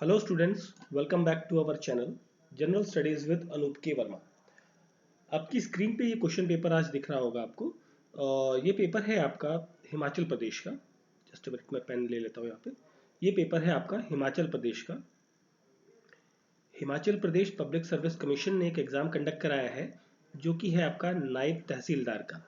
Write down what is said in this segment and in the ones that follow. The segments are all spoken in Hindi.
Hello students, welcome back to our channel general studies with Anoop K Verma. आपकी स्क्रीन पे ये क्वेश्चन पेपर आज दिख रहा होगा आपको। ये पेपर है आपका हिमाचल प्रदेश का। जस्ट अ मिनट में पेन ले लेता हूँ यहाँ पे। ये पेपर है आपका हिमाचल प्रदेश का। Himachal Pradesh public service commission ने एक एग्ज़ाम कंडक्ट कराया है जो कि है आपका नायब तहसीलदार का।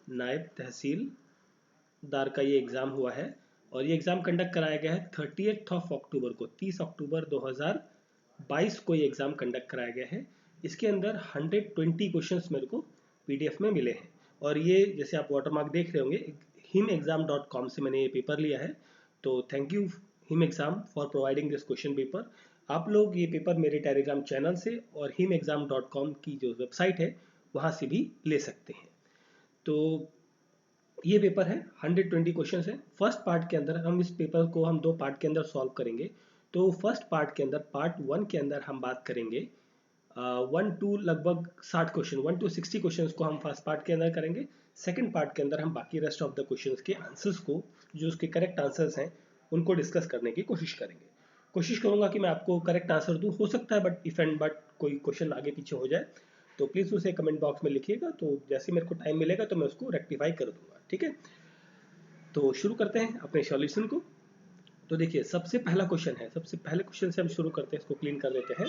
नायब तहसीलदार का ये एग्ज़ाम हुआ है और ये एग्ज़ाम कंडक्ट कराया गया है 30th ऑफ अक्टूबर को, 30 अक्टूबर 2022 को ये एग्ज़ाम कंडक्ट कराया गया है। इसके अंदर 120 क्वेश्चंस मेरे को पीडीएफ में मिले हैं और ये जैसे आप वाटरमार्क देख रहे होंगे, himexam.com से मैंने ये पेपर लिया है। तो thank you him exam for providing this question paper. आप लोग ये पेपर मेरे टेलीग्राम चैनल से और himexam.com की जो वेबसाइट है वहाँ से भी ले सकते हैं। तो ये पेपर है 120 क्वेश्चन है। फर्स्ट पार्ट के अंदर हम इस पेपर को दो पार्ट के अंदर सॉल्व करेंगे। तो फर्स्ट पार्ट के अंदर पार्ट 1 के अंदर हम बात करेंगे 1 to लगभग 60 क्वेश्चन, 1 to 60 क्वेश्चन को हम फर्स्ट पार्ट के अंदर करेंगे। सेकंड पार्ट के अंदर हम बाकी रेस्ट ऑफ द क्वेश्चंस के आंसर्स को, जो उसके करेक्ट आंसर्स हैं, उनको डिस्कस करने की कोशिश करेंगे। कोशिश करूंगा कि मैं आपको करेक्ट आंसर दूं। हो सकता है बट इफ एंड बट कोई क्वेश्चन आगे पीछे हो जाए तो प्लीज़ उसे कमेंट बॉक्स में लिखिएगा। तो जैसे मेरे को टाइम मिलेगा तो मैं उसको रेक्टिफाई कर दूंगा। ठीक है, तो शुरू करते हैं अपने सॉल्यूशन को। तो देखिए, सबसे पहला क्वेश्चन है, सबसे पहले क्वेश्चन से हम शुरू करते हैं, इसको क्लीन कर लेते हैं।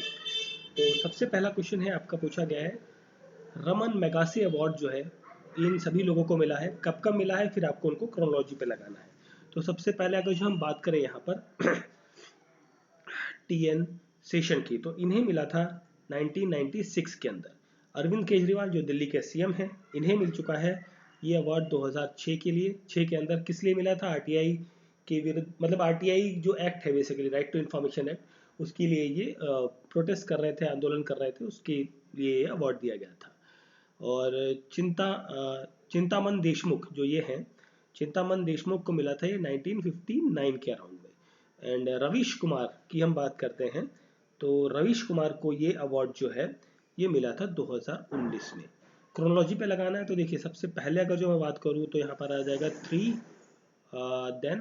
तो सबसे पहला क्वेश्चन है आपका, पूछा गया है रमन मैगासी अवार्ड जो है इन सभी लोगों को मिला है, कब कब मिला है, फिर आपको उनको क्रोनोलॉजी पे लगाना है। तो सबसे पहले अगर जो हम बात करें यहाँ पर टीएन सेशन की, तो इन्हें मिला था 1996 के अंदर। अरविंद केजरीवाल जो दिल्ली के सीएम हैं, इन्हें मिल चुका है ये अवार्ड 2006 के लिए। 6 के अंदर किस लिए मिला था? आरटीआई के विरुद्ध, मतलब आरटीआई जो एक्ट है basically, right to information act, उसके लिए ये प्रोटेस्ट कर रहे थे, आंदोलन कर रहे थे, उसके लिए अवार्ड दिया गया था। और चिंतामन देशमुख जो ये हैं, चिंतामन देशमुख को मिला था ये 1959 के अराउंड में। एंड रवीश कुमार की हम बात करते हैं, तो रवीश कुमार को ये अवार्ड जो है ये मिला था 2019 में। क्रोनोलॉजी पे लगाना है। तो देखिए, सबसे पहले अगर जो मैं बात करूँ तो यहाँ पर आ जाएगा 3 then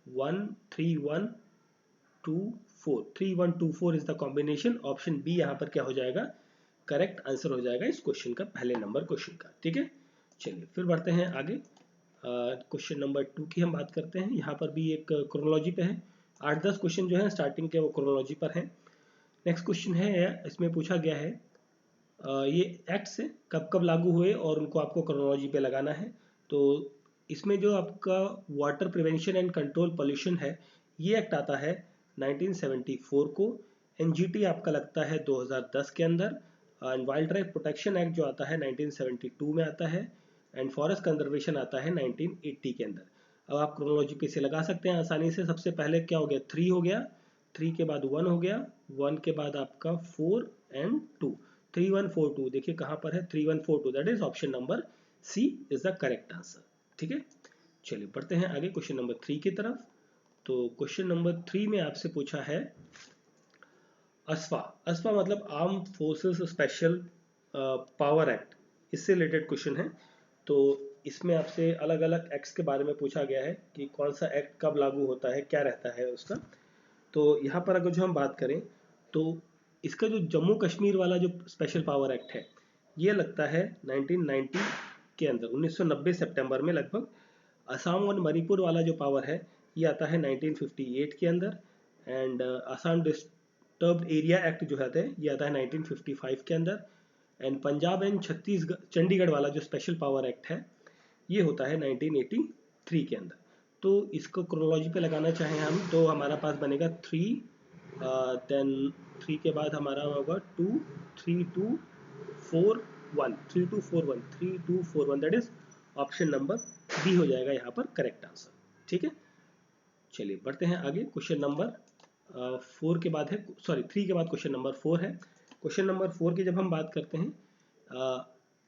1 3 1 2 4, 3 1 2 4 is the combination. Option B यहाँ पर क्या हो जाएगा? करेक्ट आंसर हो जाएगा इस क्वेश्चन का, पहले नंबर क्वेश्चन का। ठीक है, चलिए फिर बढ़ते हैं आगे। क्वेश्चन नंबर 2 की हम बात करते हैं। यहाँ पर भी एक क्रोनोलॉजी पे है। 8-10 क्वेश्चन जो है स्टार्टिंग के वो क्रोनोलॉजी पर हैं। नेक्स्ट क्वेश्चन है, इसमें पूछा गया है ये एक्ट्स कब कब लागू हुए और उनको आपको क्रोनोलॉजी पे लगाना है। तो इसमें जो आपका water prevention and control pollution है, ये एक्ट आता है 1974 को। एनजीटी आपका लगता है 2010 के अंदर। And wild life protection act जो आता है 1972 में आता है। एंड फॉरेस्ट कंजर्वेशन आता है 1980 के अंदर। अब आप क्रोनोलॉजी पे से लगा सकते हैं आसानी से। सबसे पहले क्या हो गया? 3 हो गया, 3 के बाद 1 हो गया, 1 के बाद आपका 4 एंड 2, 3 1 4 2। देखिए कहाँ पर है 3 1 4 2, that is option number C is the correct answer. ठीक है, चलिए बढ़ते हैं आगे क्वेश्चन नंबर 3 की तरफ। तो क्वेश्चन नंबर 3 में आपसे पूछा है अस्फा। अस्फा मतलब arm forces special power act, इससे रिलेटेड क्वेश्चन है। तो इसमें आपसे अलग अलग एक्ट्स के बारे में पूछा गया है कि कौन सा एक्ट कब लागू होता है, क्या रहता है उसका। तो यहाँ पर अगर जो हम बात करें तो इसका जो जम्मू कश्मीर वाला जो स्पेशल पावर एक्ट है, ये लगता है 1990 के अंदर, 1990 सितंबर में लगभग। असम और मणिपुर वाला जो पावर है ये आता है 1958 के अंदर। And Assam disturbed area act जो है ये आता है 1955 के अंदर। एंड पंजाब एंड छत्तीसगढ़ चंडीगढ़ वाला जो स्पेशल पावर एक्ट है ये होता है 1983 के अंदर। तो इसको क्रोनोलॉजी पे लगाना चाहें हम तो हमारा पास बनेगा 3, देन 3 के बाद हमारा होगा 2 3 2 4 1, 3 2 4 1, 3 2 4 1, that is option number B हो जाएगा यहाँ पर करेक्ट आंसर। ठीक है, चलिए बढ़ते हैं आगे। क्वेश्चन नंबर 4 के बाद है, सॉरी 3 के बाद क्वेश्चन नंबर 4 है। क्वेश्चन नंबर 4 की जब हम बात करते हैं,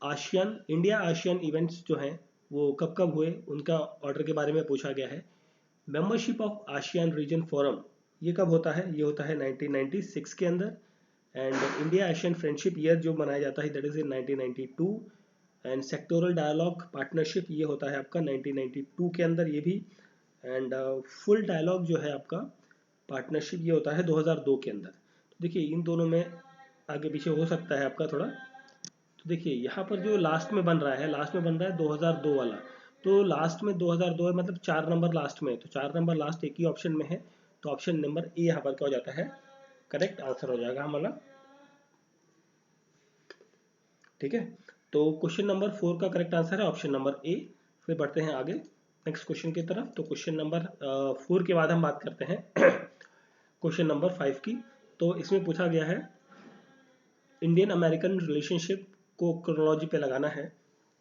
आशियान इंडिया आशियान इवेंट्स जो हैं वो कब कब हुए, उनका ऑर्डर के बारे में पूछा गया है। Membership of ASEAN region forum ये कब होता है? ये होता है 1996 के अंदर। And India Asian friendship year जो मनाया जाता है that is in 1992। And sectoral dialogue partnership ये होता है आपका 1992 के अंदर, ये भी। एंड फुल डायलॉग जो है आपका पार्टनरशिप ये होता है 2002 के अंदर। तो देखिए इन दोनों में आगे पीछे हो सकता है आपका थोड़ा। तो देखिए यहाँ पर जो लास्ट में बन रहा है, लास्ट में बन रहा है 2002 वाला। तो लास्ट में 2002 है, मतलब 4 नंबर लास्ट में है, तो 4 नंबर लास्ट एक ही ऑप्शन में है, तो ऑप्शन नंबर ए यहाँ पर क्या हो जाता है, करेक्ट आंसर हो जाएगा हमारा। ठीक है, तो क्वेश्चन नंबर 4 का करेक्ट आंसर है ऑप्शन नंबर ए। फिर बढ़ते हैं आगे नेक्स्ट क्वेश्चन की तरफ। तो क्वेश्चन नंबर 4 के बाद हम बात करते हैं क्वेश्चन नंबर 5 की। तो इसमें पूछा गया है इंडियन अमेरिकन रिलेशनशिप को क्रोनोलॉजी पे लगाना है।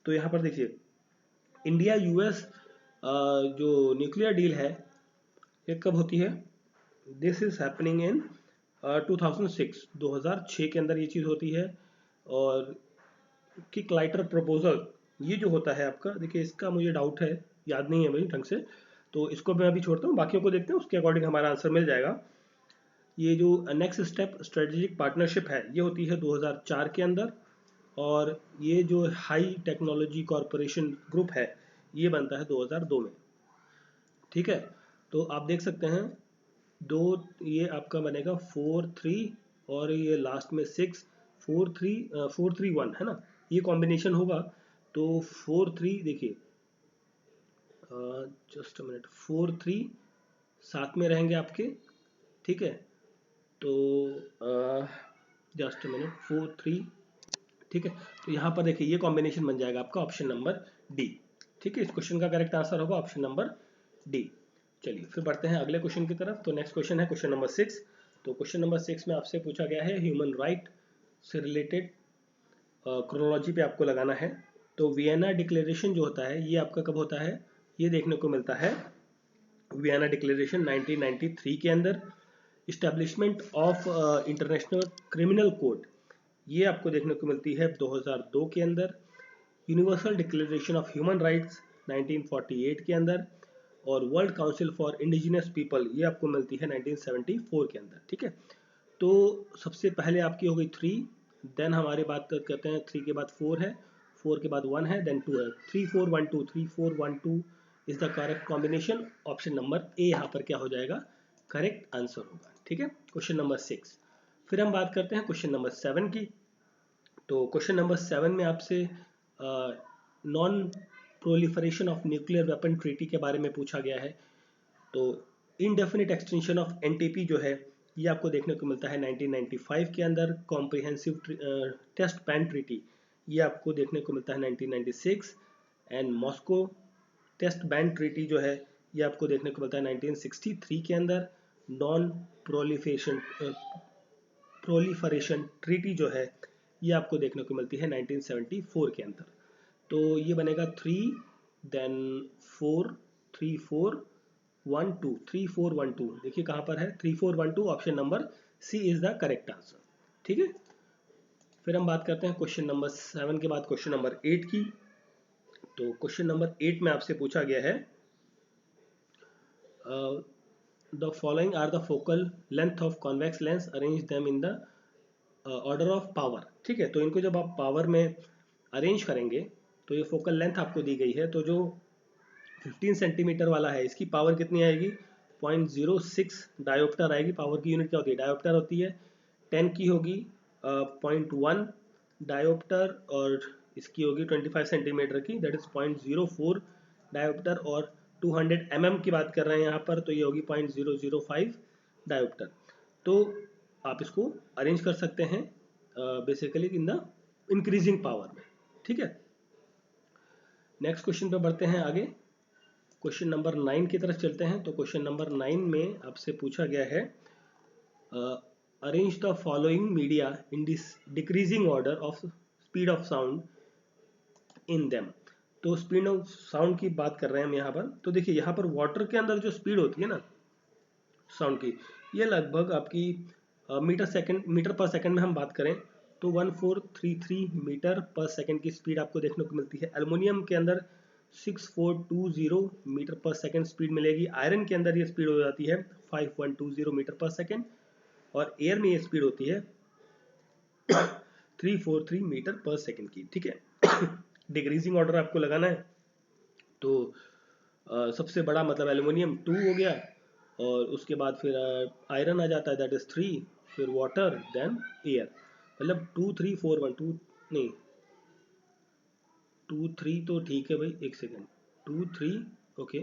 तो यहाँ पर देखिए इंडिया यूएस जो न्यूक्लियर डील है ये कब होती है, दिस इज हैपनिंग इन 2006, 2006 के अंदर ये चीज़ होती है। और कि क्लाइटर प्रपोजल ये जो होता है आपका, देखिए इसका मुझे डाउट है, याद नहीं है भाई ढंग से, तो इसको मैं अभी छोड़ता हूँ, बाकियों को देखते हैं, उसके अकॉर्डिंग हमारा आंसर मिल जाएगा। ये जो नेक्स्ट स्टेप स्ट्रेटेजिक पार्टनरशिप है ये होती है 2004 के अंदर, और ये जो हाई टेक्नोलॉजी कॉरपोरेशन ग्रुप है ये बनता है 2002 में। ठीक है, तो आप देख सकते हैं दो, ये आपका बनेगा 4-3 और ये लास्ट में 6-4-3-4-3-1 है ना, ये कॉम्बिनेशन होगा। तो 4-3 देखिए, जस्ट अ मिनट, 4-3 साथ में रहेंगे आपके। ठीक है, तो जस्ट अ मिनट, 4-3, ठीक है, तो यहाँ पर देखिए ये कॉम्बिनेशन बन जाएगा आपका ऑप्शन नंबर डी। ठीक है, इस क्वेश्चन का करेक्ट आंसर होगा ऑप्शन नंबर डी। चलिए फिर बढ़ते हैं अगले क्वेश्चन की तरफ। तो नेक्स्ट क्वेश्चन है क्वेश्चन नंबर 6। तो क्वेश्चन नंबर 6 में आपसे पूछा गया है ह्यूमन राइट से रिलेटेड क्रोनोलॉजी पे आपको लगाना है। तो वियना डिक्लेरेशन जो होता है ये आपका कब होता है, ये देखने को मिलता है वियना डिक्लेरेशन 1993 के अंदर। Establishment of international criminal code ये आपको देखने को मिलती है 2002 के अंदर। Universal declaration of human rights 1948 के अंदर। और world council for indigenous people ये आपको मिलती है 1974 के अंदर। ठीक है, तो सबसे पहले आपकी हो गई 3, देन हमारे बात करते हैं 3 के बाद 4 है, 4 के बाद 1 है, देन 2 है, 3-4-1-2, 3-4-1-2 is the correct combination. Option number ए यहाँ पर क्या हो जाएगा, करेक्ट आंसर होगा। ठीक है, क्वेश्चन नंबर 6। फिर हम बात करते हैं क्वेश्चन नंबर 7 की। तो क्वेश्चन नंबर 7 में आपसे non proliferation of nuclear weapon treaty के बारे में पूछा गया है। तो इनडेफिनिट एक्सटेंशन ऑफ एनटीपी जो है ये आपको देखने को मिलता है 1995 के अंदर। कॉम्प्रिहेंसिव टेस्ट बैन ट्रीटी ये आपको देखने को मिलता है 1996। And Moscow test ban treaty जो है ये आपको देखने को मिलता है 1963 के अंदर। नॉन प्रोलिफरेशन ट्रीटी जो है ये आपको देखने को मिलती है 1974 के अंदर। तो ये बनेगा 3 देन 4 3-4-1-2 3-4-1-2, देखिए कहाँ पर है 3-4-1-2, option number C is the correct answer. ठीक है, फिर हम बात करते हैं क्वेश्चन नंबर 7 के बाद क्वेश्चन नंबर 8 की। तो क्वेश्चन नंबर 8 में आपसे पूछा गया है the following are the focal length of convex lens, arrange them in the order of power. ठीक है, तो इनको जब आप पावर में अरेंज करेंगे तो ये फोकल लेंथ आपको दी गई है। तो जो 15 सेंटीमीटर वाला है इसकी पावर कितनी आएगी, 0.06 डायोप्टर आएगी। पावर की यूनिट क्या होती है, डायोप्टर होती है। 10 की होगी 0.1 डायोप्टर, और इसकी होगी 25 सेंटीमीटर की, दैट इज 0.04 डायोप्टर। और 200 mm की बात कर रहे हैं यहाँ पर, तो ये होगी 0.005 डायोप्टर। तो आप इसको अरेंज कर सकते हैं basically in the increasing power में। ठीक है, नेक्स्ट क्वेश्चन पे बढ़ते हैं आगे, क्वेश्चन नंबर 9 की तरफ चलते हैं। तो क्वेश्चन नंबर 9 में आपसे पूछा गया है arrange the following media in decreasing order of speed of sound in them. तो स्पीड ऑफ साउंड की बात कर रहे हैं हम यहाँ पर। तो देखिए यहाँ पर वाटर के अंदर जो स्पीड होती है ना साउंड की, ये लगभग आपकी मीटर पर सेकंड में हम बात करें तो 1433 मीटर पर सेकंड की स्पीड आपको देखने को मिलती है। एल्युमिनियम के अंदर 6420 मीटर पर सेकंड स्पीड मिलेगी। आयरन के अंदर ये स्पीड हो जाती है 5120 मीटर पर सेकंड, और एयर में ये स्पीड होती है 343 मीटर पर सेकंड की। ठीक है, डिक्रीजिंग ऑर्डर आपको लगाना है। तो सबसे बड़ा मतलब एल्युमिनियम 2 हो गया, और उसके बाद फिर आयरन आ जाता है, दैट इज 3, फिर वाटर, देन एयर। मतलब 2 3 4 1 2 नहीं 2 3 तो ठीक है भाई, एक सेकेंड, 2 3 ओके,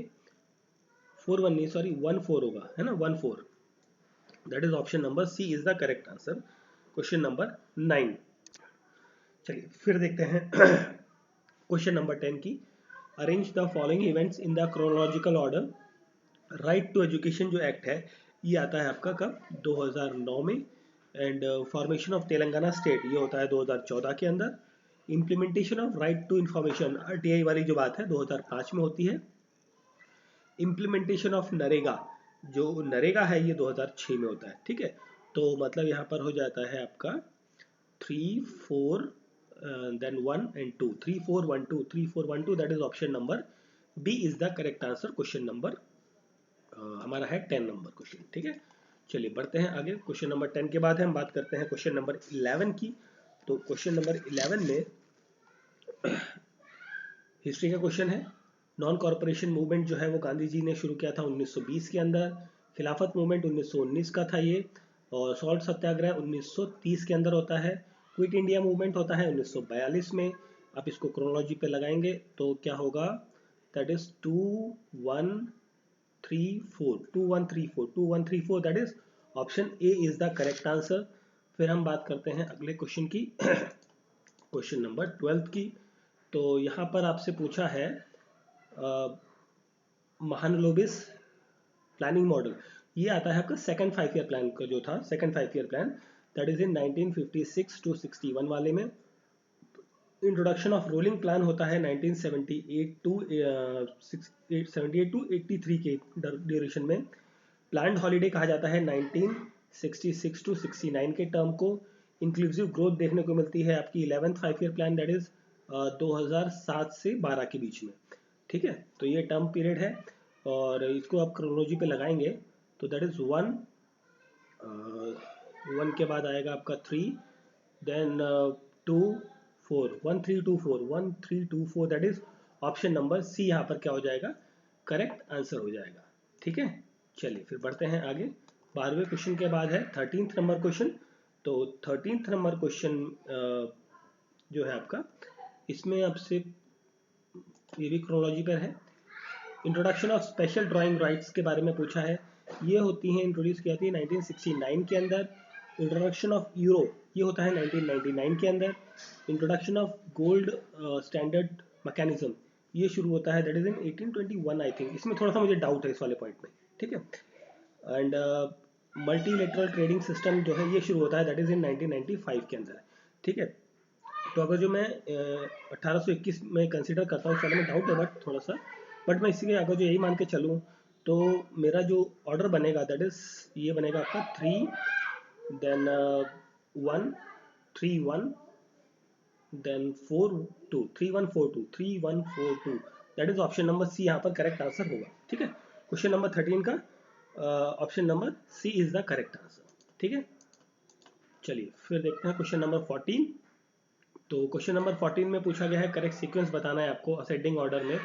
4 1 नहीं सॉरी 1 4 होगा, है ना, 1 4, that is option number C is the correct answer, question number 9। चलिए फिर देखते हैं क्वेश्चन नंबर 10 की। Arrange the following events in the chronological order. Right to education जो एक्ट है ये आता है आपका कब, 2009 में। And formation of Telangana state ये होता है 2014 के अंदर। Implementation of right to information RTI वाली जो बात है 2005 में होती है। इम्प्लीमेंटेशन ऑफ नरेगा, जो नरेगा है ये 2006 में होता है, ठीक है। तो मतलब यहाँ पर हो जाता है आपका 3 4 then 1 and 2, 3 4 1 2 3 4 1 2, that is option number B is the correct answer, question number हमारा है 10 नंबर क्वेश्चन, ठीक है। चलिए बढ़ते हैं आगे, क्वेश्चन नंबर 10 के बाद हम बात करते हैं क्वेश्चन नंबर 11 की। तो क्वेश्चन नंबर 11 में हिस्ट्री का क्वेश्चन है। नॉन कॉरपोरेशन मूवमेंट जो है वो गांधी जी ने शुरू किया था 1920 के अंदर। खिलाफत मूवमेंट 1919 का था ये। और सॉल्ट सत्याग्रह 1930 के अंदर होता है। क्विट इंडिया मूवमेंट होता है 1942 में। आप इसको क्रोनोलॉजी पे लगाएंगे तो क्या होगा, that is 2 1 3 4 2 1 3 4 2 1 3 4, that is option A is the correct answer. फिर हम बात करते हैं अगले क्वेश्चन की क्वेश्चन नंबर 12 की। तो यहाँ पर आपसे पूछा है महानलोबिस प्लानिंग मॉडल, ये आता है आपका सेकंड 5 ईयर प्लान का जो था, second 5 year plan, that is in 1956 to 61 वाले में। इंट्रोडक्शन ऑफ रोलिंग प्लान होता है 1978 टू 83 के ड्यूरेशन में। प्लान्ड हॉलीडे कहा जाता है 1966 टू 69 के टर्म को। इंक्लूसिव ग्रोथ देखने को मिलती है आपकी 11th 5 year plan, that is 2007 से 12 के बीच में, ठीक है। तो ये टर्म पीरियड है और इसको आप क्रोनोलॉजी पे लगाएंगे तो दैट इज 1 के बाद आएगा आपका 3, then 2 4 1 3 2 4 1 3 2 4, that is option number C यहाँ पर क्या हो जाएगा, करेक्ट आंसर हो जाएगा, ठीक है। चलिए फिर बढ़ते हैं आगे। 12वें क्वेश्चन के बाद है 13th नंबर क्वेश्चन। तो 13th नंबर क्वेश्चन जो है आपका, इसमें आपसे ये भी क्रोनोलॉजी पर है। Introduction of special drawing rights के बारे में पूछा है। ये होती हैं, इंट्रोड्यूस की जाती है 1969 के अंदर। इंट्रोडक्शन ऑफ यूरो ये होता है 1999 के अंदर। Introduction of gold standard mechanism ये शुरू होता है that is in 1821 I think, इसमें थोड़ा सा मुझे डाउट है इस वाले पॉइंट में, ठीक है। एंड मल्टीलेटरल ट्रेडिंग सिस्टम जो है ये शुरू होता है दैट इज इन 1995 के अंदर, ठीक है। तो अगर जो मैं 1821 में कंसिडर करता हूँ, उसमें डाउट है बट थोड़ा सा, बट मैं इसी के अगर जो यही मान के चलूँ तो मेरा जो ऑर्डर बनेगा दैट इज ये बनेगा आपका 3 then 1 3 1 then 4 2 3 1 4 2 3 1 4 2, that is option number C यहाँ पर करेक्ट आंसर होगा, ठीक है। क्वेश्चन नंबर 13 का option number C is the correct answer, ठीक है। चलिए फिर देखते हैं क्वेश्चन नंबर 14। तो क्वेश्चन नंबर 14 में पूछा गया है करेक्ट सीक्वेंस बताना है आपको असेंडिंग ऑर्डर में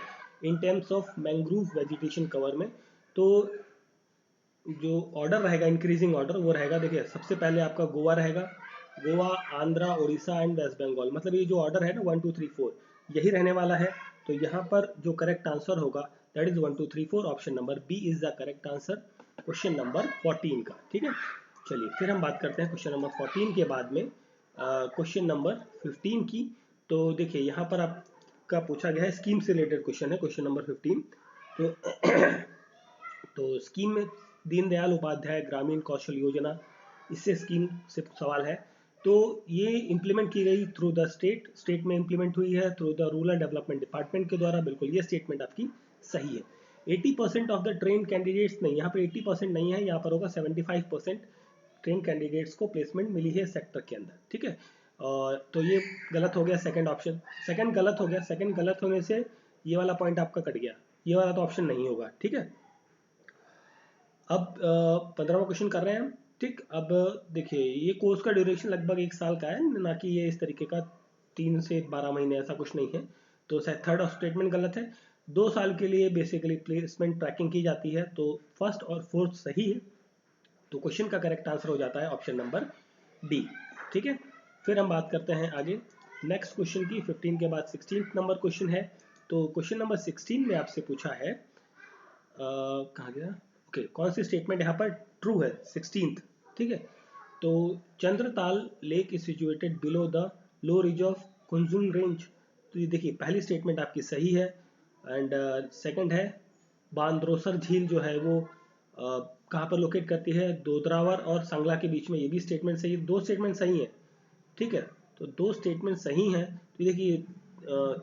in terms of mangrove vegetation cover में। तो जो ऑर्डर रहेगा इंक्रीजिंग ऑर्डर वो रहेगा, देखिए सबसे पहले आपका गोवा रहेगा, गोवा, आंध्रा, उड़ीसा एंड वेस्ट बंगाल, मतलब ये जो ऑर्डर है ना 1 2 3 4 यही रहने वाला है। तो यहाँ पर जो करेक्ट आंसर होगा that is 1 2 3 4, option number B is the correct answer, question number 14 का, ठीक है। चलिए फिर हम बात करते हैं क्वेश्चन नंबर 14 के बाद में क्वेश्चन नंबर 15 की। तो देखिए यहाँ पर आपका पूछा गया है स्कीम से रिलेटेड क्वेश्चन है, क्वेश्चन नंबर 15। तो स्कीम में दीनदयाल उपाध्याय ग्रामीण कौशल योजना, इससे स्कीम से सवाल है। तो ये इम्प्लीमेंट की गई थ्रू द स्टेट में इम्प्लीमेंट हुई है through the rural development department के द्वारा, बिल्कुल ये स्टेटमेंट आपकी सही है। 80% ऑफ द ट्रेन कैंडिडेट्स नहीं, यहाँ पर 80% नहीं है, यहाँ पर होगा 75% ट्रेन कैंडिडेट्स को प्लेसमेंट मिली है सेक्टर के अंदर, ठीक है। और तो ये गलत हो गया, सेकंड ऑप्शन, सेकंड गलत हो गया, सेकंड गलत होने से ये वाला पॉइंट आपका कट गया, ये वाला तो ऑप्शन नहीं होगा, ठीक है। अब 15वां क्वेश्चन कर रहे हैं हम, ठीक। अब देखिए ये कोर्स का ड्यूरेशन लगभग 1 साल का है, ना कि ये इस तरीके का 3 से 12 महीने, ऐसा कुछ नहीं है। तो शायद थर्ड स्टेटमेंट गलत है। 2 साल के लिए बेसिकली प्लेसमेंट ट्रैकिंग की जाती है। तो फर्स्ट और फोर्थ सही है, तो क्वेश्चन का करेक्ट आंसर हो जाता है ऑप्शन नंबर डी। ठीक है, फिर हम बात करते हैं आगे नेक्स्ट क्वेश्चन की। 15 के बाद 16 नंबर क्वेश्चन है। तो क्वेश्चन नंबर 16 में आपसे पूछा है कहाँ गया, ओके, कौन सी स्टेटमेंट यहाँ पर ट्रू है 16th। ठीक है, तो Chandratal lake is situated below the low ridge of Kunzum range. तो ये देखिए पहली स्टेटमेंट आपकी सही है। एंड सेकंड है बांद्रोसर झील जो है वो कहाँ पर लोकेट करती है, दोदरावर और सांगला के बीच में। ये भी स्टेटमेंट सही है, 2 स्टेटमेंट सही है। ठीक है, तो 2 स्टेटमेंट सही हैं। तो देखिए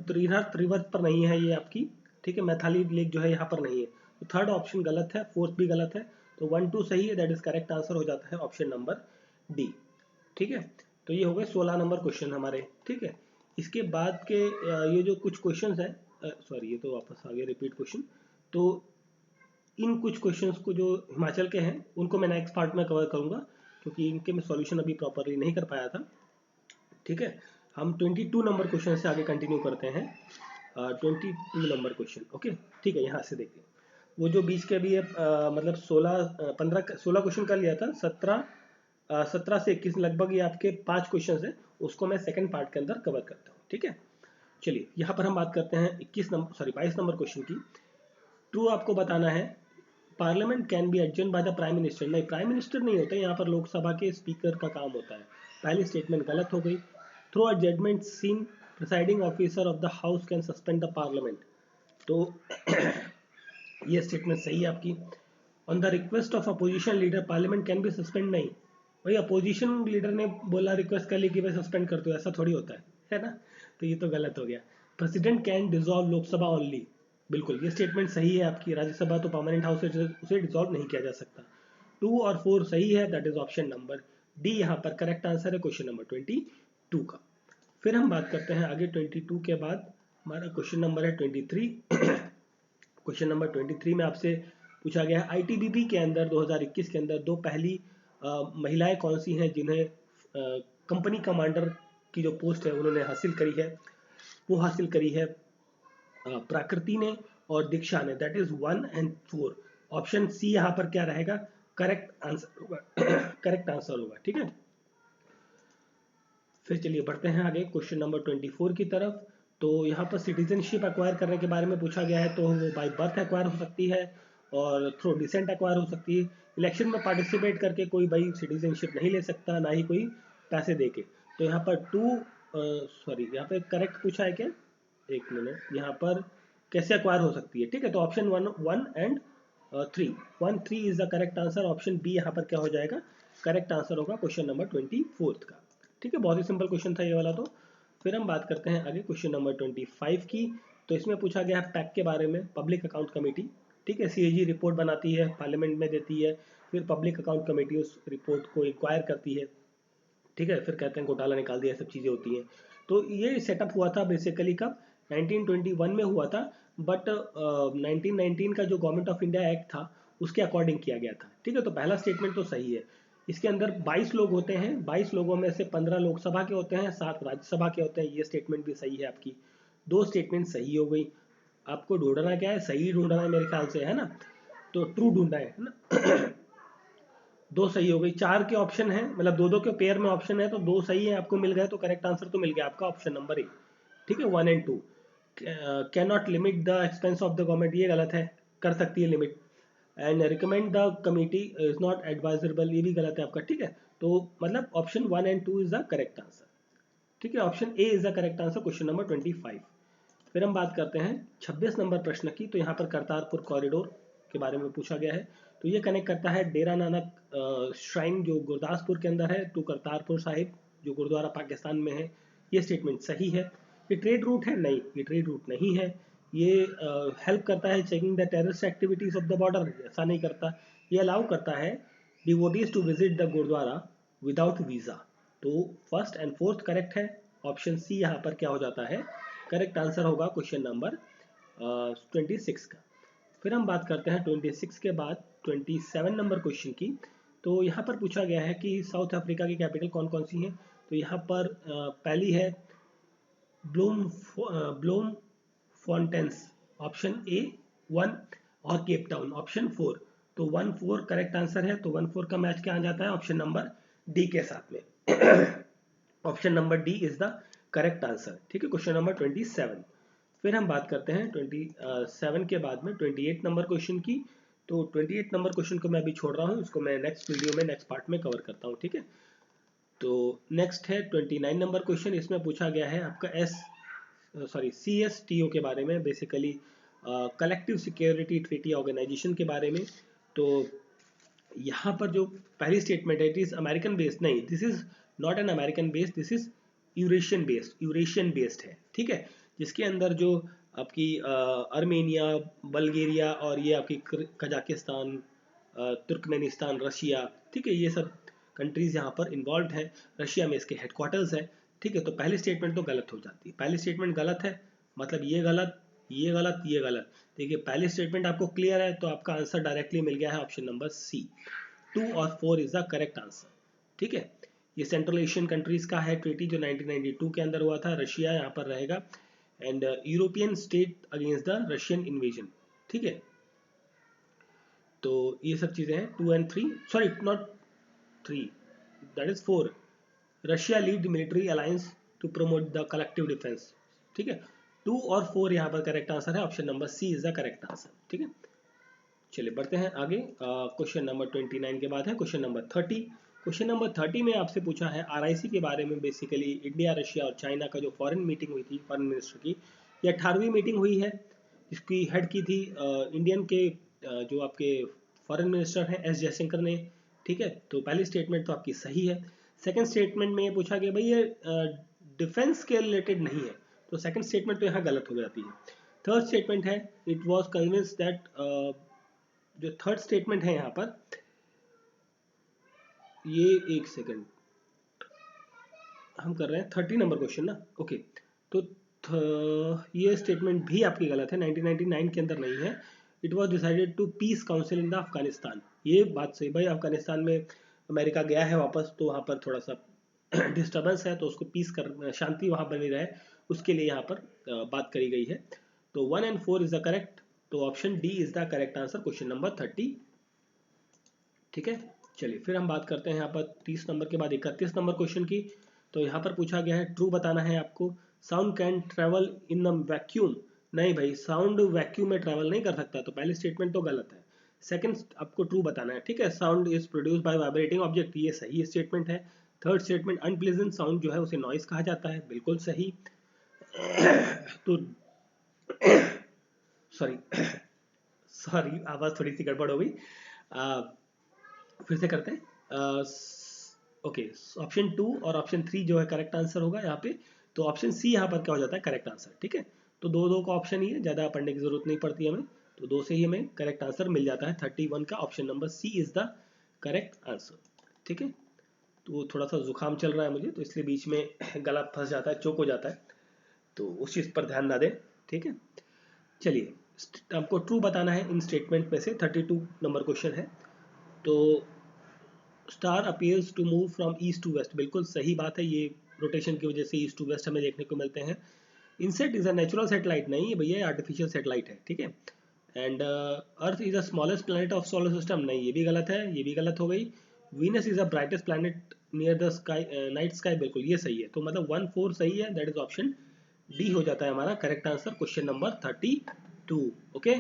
त्रिहर रिवर पर नहीं है ये आपकी। ठीक है, मैथाली लेक जो है यहाँ पर नहीं है। तो थर्ड ऑप्शन गलत है, फोर्थ भी गलत है। तो 1 2 सही है, दैट इज करेक्ट आंसर हो जाता है ऑप्शन नंबर डी। ठीक है, तो ये हो गए 16 नंबर क्वेश्चन हमारे। ठीक है, इसके बाद के ये जो कुछ क्वेश्चन है, सॉरी ये तो वापस आ गया रिपीट क्वेश्चन। तो इन कुछ क्वेश्चंस को जो हिमाचल के हैं उनको मैं नेक्स्ट पार्ट में कवर करूंगा, क्योंकि इनके मैं सॉल्यूशन अभी प्रॉपरली नहीं कर पाया था। ठीक है, हम 22 नंबर क्वेश्चन से आगे कंटिन्यू करते हैं। 22 नंबर क्वेश्चन, ओके। ठीक है, यहाँ से देखिए वो जो बीच के अभी मतलब 16 क्वेश्चन कर लिया था, 17 से 21 लगभग ये आपके 5 क्वेश्चन है, उसको मैं सेकंड पार्ट के अंदर कवर करता हूँ। ठीक है, चलिए यहाँ पर हम बात करते हैं 22 नंबर क्वेश्चन की। ट्रू आपको बताना है parliament can B adjourn by the prime minister. नहीं, प्राइम मिनिस्टर नहीं होता, यहाँ पर लोकसभा के स्पीकर का काम होता है। पहली स्टेटमेंट गलत हो गई। Through a judgement seen presiding officer of the house can suspend the parliament. तो ये स्टेटमेंट सही है आपकी। On the request of opposition leader parliament can be suspend. नहीं भाई, अपोजिशन लीडर ने बोला, रिक्वेस्ट कर ली कि भाई सस्पेंड कर दो, ऐसा थोड़ी होता है ना। तो ये तो गलत हो गया। President can dissolve Lok Sabha only. बिल्कुल ये स्टेटमेंट सही है आपकी। राज्यसभा तो परमानेंट हाउस है, उसे डिसॉल्व नहीं किया जा सकता। 2 और 4 सही है, that is option number D यहाँ पर करेक्ट आंसर है क्वेश्चन नंबर 22 का। फिर हम बात करते हैं आगे 22 के बाद हमारा क्वेश्चन नंबर है 23। क्वेश्चन नंबर 23 में आपसे पूछा गया है आईटीबीपी के अंदर 2021 के अंदर 2 पहली महिलाएं कौन सी हैं जिन्हें कंपनी कमांडर की जो पोस्ट है उन्होंने हासिल करी है। वो हासिल करी है प्राकृति ने और दीक्षा ने, दैट इज 1 और 4। ऑप्शन सी यहाँ पर क्या रहेगा, करेक्ट आंसर होगा। करेक्ट आंसर होगा। ठीक है, फिर चलिए बढ़ते हैं आगे क्वेश्चन नंबर 24 की तरफ। तो यहाँ पर सिटीजनशिप एक्वायर करने के बारे में पूछा गया है। तो वो बाय बर्थ एक्वायर हो सकती है और थ्रू डिसेंट एक्वायर हो सकती है। इलेक्शन में पार्टिसिपेट करके कोई भाई सिटीजनशिप नहीं ले सकता, ना ही कोई पैसे दे के। तो यहाँ पर यहाँ पे करेक्ट पूछा है क्या, एक मिनट, यहाँ पर कैसे एक्वायर हो सकती है। ठीक है, तो option 1 and 3, 1 3 is the correct answer. Option B यहाँ पर क्या हो जाएगा, करेक्ट आंसर होगा क्वेश्चन नंबर 24 का। ठीक है, बहुत ही सिंपल क्वेश्चन था ये वाला। तो फिर हम बात करते हैं आगे क्वेश्चन नंबर 25 की। तो इसमें पूछा गया है पैक के बारे में, पब्लिक अकाउंट कमेटी। ठीक है, सीएजी रिपोर्ट बनाती है, पार्लियामेंट में देती है, फिर पब्लिक अकाउंट कमेटी उस रिपोर्ट को इंक्वायर करती है। ठीक है, फिर कहते हैं घोटाला निकाल दिया, सब चीज़ें होती हैं। तो ये सेटअप हुआ था बेसिकली कब, 1921 में हुआ था। बट 1919 का जो गवर्नमेंट ऑफ इंडिया एक्ट था उसके अकॉर्डिंग किया गया था। ठीक है, तो पहला स्टेटमेंट तो सही है। इसके अंदर 22 लोग होते हैं, 22 लोगों में से 15 लोकसभा के होते हैं, 7 राज्यसभा के होते हैं। ये स्टेटमेंट भी सही है आपकी। 2 स्टेटमेंट सही हो गई। आपको ढूंढना क्या है, सही ढूंढना है मेरे ख्याल से, है ना। तो ट्रू ढूंढना है ना। 2 सही हो गई। 4 के ऑप्शन है, मतलब 2 के पेयर में ऑप्शन है, तो 2 सही है आपको मिल गए। तो करेक्ट आंसर तो मिल गया आपका ऑप्शन नंबर ए। ठीक है, 1 और 2। Can not limit the expense of the government, ये गलत है, कर सकती है limit. And recommend the committee is not advisable, ये भी गलत है आपका। ठीक है, तो मतलब ऑप्शन 1 और 2 इज द करेक्ट आंसर। ठीक है, option A is the correct answer question number 25। फिर हम बात करते हैं 26 नंबर प्रश्न की। तो यहाँ पर करतारपुर कॉरिडोर के बारे में पूछा गया है। तो ये कनेक्ट करता है डेरा नानक श्राइन जो गुरदासपुर के अंदर है टू करतारपुर साहिब जो गुरुद्वारा पाकिस्तान में है। ये स्टेटमेंट सही है। ये ट्रेड रूट है, नहीं ये ट्रेड रूट नहीं है। ये हेल्प करता है checking the terrorist activities of the border, ऐसा नहीं करता। ये अलाउ करता है devotees to visit the gurdwara without visa. तो फर्स्ट एंड फोर्थ करेक्ट है। ऑप्शन सी यहाँ पर क्या हो जाता है, करेक्ट आंसर होगा क्वेश्चन नंबर 26 का। फिर हम बात करते हैं 26 के बाद 27 नंबर क्वेश्चन की। तो यहाँ पर पूछा गया है कि साउथ अफ्रीका की कैपिटल कौन कौन सी है। तो यहाँ पर पहली है ब्लूम फॉन्टेन्स। ऑप्शन ए 1 और केप टाउन ऑप्शन 4। तो 1 4 करेक्ट आंसर है, तो 1 4 का मैच क्या आ जाता है ऑप्शन नंबर डी के साथ में। Option number D is the correct answer. ठीक है, क्वेश्चन नंबर 27। फिर हम बात करते हैं 27 के बाद में 28 नंबर क्वेश्चन की। तो 28 नंबर क्वेश्चन को मैं अभी छोड़ रहा हूँ, इसको मैं नेक्स्ट वीडियो में नेक्स्ट पार्ट में कवर करता हूँ। ठीक है, तो नेक्स्ट है 29 नंबर क्वेश्चन। इसमें पूछा गया है आपका CSTO के बारे में, basically collective security treaty organisation के बारे में। तो यहाँ पर जो पहली स्टेटमेंट है, इट इज अमेरिकन बेस्ड, नहीं, this is not an American based, this is Eurasian based है। ठीक है, जिसके अंदर जो आपकी अर्मेनिया, बल्गेरिया और ये आपकी कजाकिस्तान, तुर्कमेनिस्तान, रशिया, ठीक है, ये सब कंट्रीज यहाँ पर इन्वॉल्व है। रशिया में इसके हेडक्वार्टर्स है। ठीक है, तो पहली स्टेटमेंट तो गलत हो जाती है। पहली स्टेटमेंट गलत है, मतलब ये गलत, ये गलत, ये गलत। देखिए पहली स्टेटमेंट आपको क्लियर है, तो आपका आंसर डायरेक्टली मिल गया है ऑप्शन नंबर सी। 2 और 4 इज द करेक्ट आंसर। ठीक है, ये सेंट्रल एशियन कंट्रीज का है ट्रीटी जो 1992 के अंदर हुआ था। रशिया यहाँ पर रहेगा, and European state against the Russian invasion. ठीक है, तो ये सब चीजें हैं। 2 and 3, sorry not 3, that is 4। Russia lead military alliance to promote the collective defence. ठीक है, 2 और 4 यहाँ पर करेक्ट आंसर है, option number C is the correct answer. ठीक है, चलिए बढ़ते हैं आगे। क्वेश्चन नंबर 29 के बाद है क्वेश्चन नंबर 30। क्वेश्चन नंबर 30 में आपसे पूछा है RIC के बारे में, बेसिकली इंडिया, रशिया और चाइना का जो फॉरेन मीटिंग हुई थी फॉरेन मिनिस्टर की, ये 18वीं मीटिंग हुई है। इसकी हेड की थी इंडियन के जो आपके फॉरेन मिनिस्टर हैं एस जयशंकर ने। ठीक है, तो पहली स्टेटमेंट तो आपकी सही है। सेकेंड स्टेटमेंट में ये पूछा गया भाई ये डिफेंस के रिलेटेड नहीं है, तो सेकेंड स्टेटमेंट तो यहाँ गलत हो जाती है। थर्ड स्टेटमेंट है, इट वॉज कन्विंस दैट, जो थर्ड स्टेटमेंट है यहाँ पर, ये एक सेकंड, हम कर रहे हैं 30 नंबर क्वेश्चन ना, ओके। तो ये स्टेटमेंट भी आपकी गलत है, 1999 के अंदर नहीं है। It was decided to piece council in the Afghanistan, ये बात सही भाई। अफगानिस्तान में अमेरिका गया है वापस, तो वहाँ पर थोड़ा सा डिस्टर्बेंस है, तो उसको पीस कर, शांति वहाँ बनी रहे, उसके लिए यहाँ पर बात करी गई है। तो 1 and 4 इज द करेक्ट, तो option D is the correct answer, question number 30। ठीक है, चलिए फिर हम बात करते हैं यहाँ पर 30 नंबर के बाद 31 नंबर क्वेश्चन की। तो यहाँ पर पूछा गया है, ट्रू बताना है आपको, sound can travel in a vacuum. नहीं भाई, साउंड वैक्यूम में ट्रेवल नहीं कर सकता, तो पहली स्टेटमेंट तो गलत है। सेकंड आपको ट्रू बताना है। ठीक है, sound is produce by vibrating object, ये सही स्टेटमेंट है। थर्ड स्टेटमेंट, अनप्लेजेंट साउंड जो है उसे नॉइस कहा जाता है, बिल्कुल सही। तो सॉरी सॉरी, आवाज थोड़ी सी गड़बड़ हो गई। फिर से करते हैं। ओके, ऑप्शन 2 और ऑप्शन 3 जो है करेक्ट आंसर होगा यहाँ पे। तो ऑप्शन सी यहाँ पर क्या हो जाता है करेक्ट आंसर। ठीक है, तो दो दो का ऑप्शन ही है, ज़्यादा पढ़ने की जरूरत नहीं पड़ती हमें, तो दो से ही हमें करेक्ट आंसर मिल जाता है। 31 का option number C is the correct answer. ठीक है, तो थोड़ा सा जुकाम चल रहा है मुझे, तो इसलिए बीच में गला फंस जाता है, चोक हो जाता है, तो उस चीज़ पर ध्यान ना दें। ठीक है, चलिए आपको ट्रू बताना है इन स्टेटमेंट में से। 32 नंबर क्वेश्चन है। तो star appears to move from east to west, बिल्कुल सही बात है, ये रोटेशन की वजह से ईस्ट टू वेस्ट हमें देखने को मिलते हैं। INSAT is a natural satellite, नहीं भैया, आर्टिफिशियल सेटेलाइट है। ठीक है, and earth is the smallest planet of solar system, नहीं, ये भी गलत है, ये भी गलत हो गई। Venus is the brightest planet near the sky, night sky, बिल्कुल ये सही है। तो मतलब 1 4 सही है, दैट इज ऑप्शन डी हो जाता है हमारा correct answer, question number 32। Okay,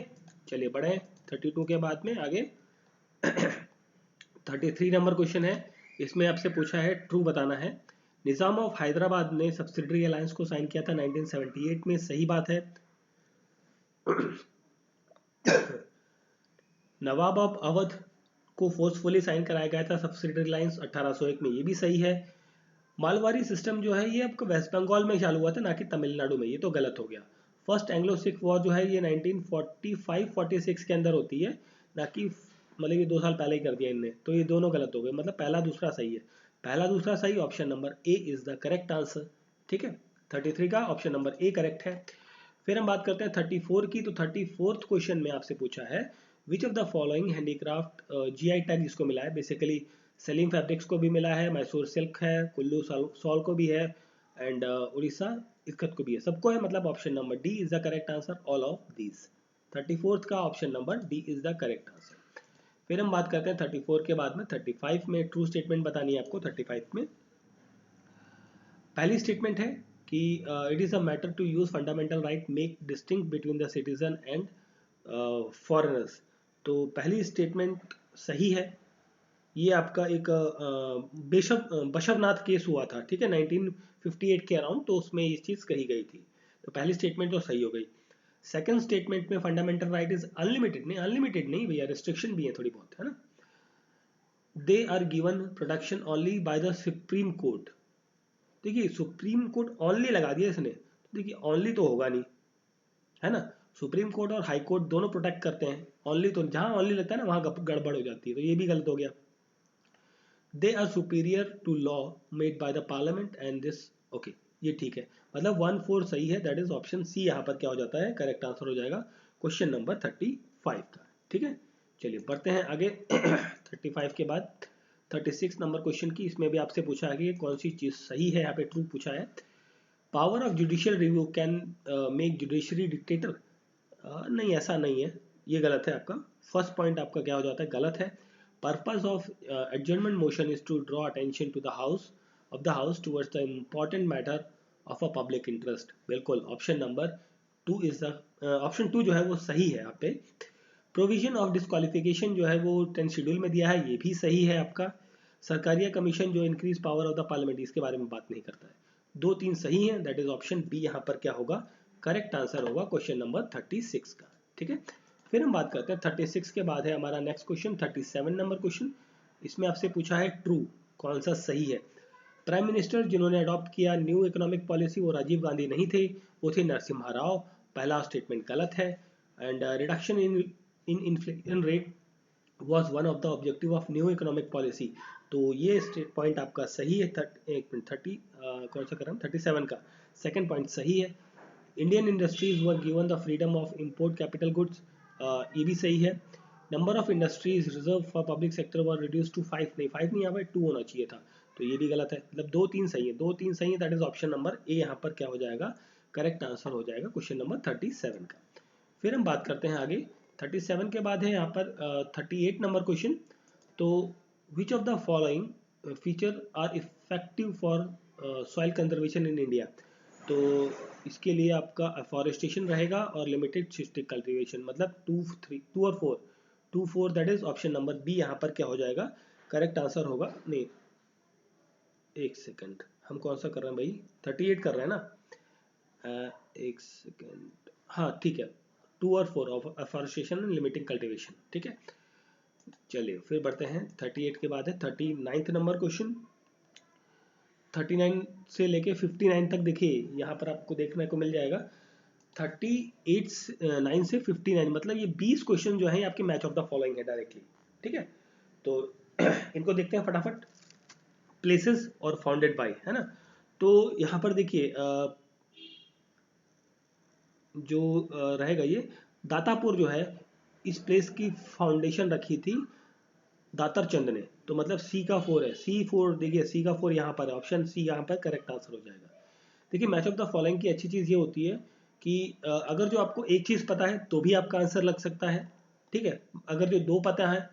चलिए बढ़े 32 के बाद में आगे। 33 नंबर क्वेश्चन है। इसमें आपसे पूछा है, ट्रू बताना है, निजाम ऑफ हैदराबाद ने सब्सिडरी अलायंस को साइन किया था 1978 में, सही बात है। नवाब ऑफ अवध को फोर्सफुली साइन कराया गया था सब्सिडरी अलायंस 1801 में, ये भी सही है। मालवारी सिस्टम जो है ये आपको वेस्ट बंगाल में चालू हुआ था, ना कि तमिलनाडु में, ये तो गलत हो गया। फर्स्ट एंग्लो सिख वॉर जो है ये 1945-46 के अंदर होती है, ना कि, मतलब ये 2 साल पहले ही कर दिया इनने, तो ये दोनों गलत हो गए, मतलब पहला दूसरा सही है। पहला दूसरा सही, option number A is the correct answer. ठीक है, 33 का ऑप्शन नंबर ए करेक्ट है। फिर हम बात करते हैं 34 की। तो 34th क्वेश्चन में आपसे पूछा है, विच of the following handicraft, GI tag जिसको मिला है, बेसिकली सलीम फैब्रिक्स को भी मिला है, मैसूर सिल्क है, कुल्लू सॉल को भी है, एंड उड़ीसा इक्कत को भी है, सबको है, मतलब option number D is the correct answer, all of these. 34th का option number D is the correct answer. फिर हम बात करते हैं 34 के बाद में 35 में ट्रू स्टेटमेंट बतानी है आपको। 35 में पहली स्टेटमेंट है कि it is a matter to use fundamental right make distinct between the citizen and foreigners. तो पहली स्टेटमेंट सही है। ये आपका एक बशवनाथ केस हुआ था, ठीक है, 1958 के अराउंड, तो उसमें ये चीज़ कही गई थी। तो पहली स्टेटमेंट तो सही हो गई। सेकंड स्टेटमेंट में फंडामेंटल राइट इज अनलिमिटेड, नहीं अनलिमिटेड नहीं भैया, रिस्ट्रिक्शन भी है थोड़ी बहुत, है ना। They are given protection only by the supreme court. देखिए सुप्रीम कोर्ट ओनली लगा दिया इसने, देखिए ओनली तो होगा नहीं, है ना। सुप्रीम कोर्ट और हाई कोर्ट दोनों प्रोटेक्ट करते हैं, ओनली तो जहां ओनली लगता है ना वहां गड़बड़ हो जाती है, तो ये भी गलत हो गया। They are superior to law made by the parliament and this, okay ये ठीक है, मतलब 1/4 सही है, दैट इज ऑप्शन सी यहाँ पर क्या हो जाता है, करेक्ट आंसर हो जाएगा क्वेश्चन नंबर 35 का, ठीक है। चलिए बढ़ते हैं आगे। 35 के बाद 36 नंबर क्वेश्चन की, इसमें भी आपसे पूछा है कि कौन सी चीज सही है, यहाँ पे ट्रू पूछा है। Power of judicial review can make judiciary dictator, नहीं ऐसा नहीं है, ये गलत है आपका। फर्स्ट पॉइंट आपका क्या हो जाता है, गलत है। Purpose of adjournment motion is to draw attention to the house towards the important matter of a public interest, बिल्कुल option number 2 is the option 2 जो है वो सही है यहाँ पे। प्रोविजन ऑफ डिस्क्वालिफिकेशन जो है वो 10 शेड्यूल में दिया है, ये भी सही है आपका। सरकारिया कमीशन जो increase power of the parliament, इसके बारे में बात नहीं करता है। 2-3 सही है, दैट इज ऑप्शन बी यहाँ पर क्या होगा, करेक्ट आंसर होगा क्वेश्चन नंबर 36 का, ठीक है। फिर हम बात करते हैं 36 के बाद है हमारा नेक्स्ट क्वेश्चन 37 नंबर क्वेश्चन। इसमें आपसे पूछा है ट्रू, कौन सा सही है। प्राइम मिनिस्टर जिन्होंने अडॉप्ट किया न्यू इकोनॉमिक पॉलिसी वो राजीव गांधी नहीं थे, वो थे नरसिम्हा राव, पहला स्टेटमेंट गलत है। And reduction in inflation rate was one of the objective of new economic policy, तो ये स्टेट पॉइंट आपका सही है। 30 कौन सा कर रहा हूँ 37 का सेकंड पॉइंट सही है। Indian industries were given the freedom of import capital goods, ये भी सही है। Number of industries reserve for public sector were reduce to 5, नहीं 5 नहीं, यहाँ पर 2 होना चाहिए था, तो ये भी गलत है, मतलब 2-3 सही है, 2-3 सही है, दैट इज ऑप्शन नंबर ए यहाँ पर क्या हो जाएगा, करेक्ट आंसर हो जाएगा क्वेश्चन नंबर 37 का। फिर हम बात करते हैं आगे 37 के बाद है यहाँ पर 38 नंबर क्वेश्चन। तो which of the following feature are effective for soil conservation in India, तो इसके लिए आपका अफॉरेस्टेशन रहेगा और लिमिटेड सिस्टिक कल्टीवेशन, मतलब 2 और 4 that is option number B यहाँ पर क्या हो जाएगा, करेक्ट आंसर होगा। नहीं एक सेकंड, हम कौन सा कर रहे हैं भाई, 38 कर रहे हैं ना, एक सेकंड, हाँ ठीक है, 2 और 4 of afforestation and limiting cultivation, ठीक है। चलिए फिर बढ़ते हैं 38 के बाद है 39th नंबर क्वेश्चन। 39 से लेके 59 तक देखिए यहाँ पर आपको देखने को मिल जाएगा 9 से 59, मतलब ये 20 क्वेश्चन जो है आपके मैच ऑफ द फॉलोइंग है डायरेक्टली, ठीक है। तो इनको देखते हैं फटाफट। प्लेसेस और फाउंडेड बाय, है ना, तो यहाँ पर देखिए जो रहेगा ये दातापुर जो है, इस प्लेस की फाउंडेशन रखी थी दातर चंद ने, तो मतलब सी का 4 है, C4 देखिए, सी का 4 यहाँ पर है, ऑप्शन सी यहाँ पर करेक्ट आंसर हो जाएगा। देखिए मैच ऑफ द फॉलोइंग की अच्छी चीज़ ये होती है कि अगर जो आपको एक चीज़ पता है तो भी आपका आंसर लग सकता है, ठीक है, अगर जो 2 पता है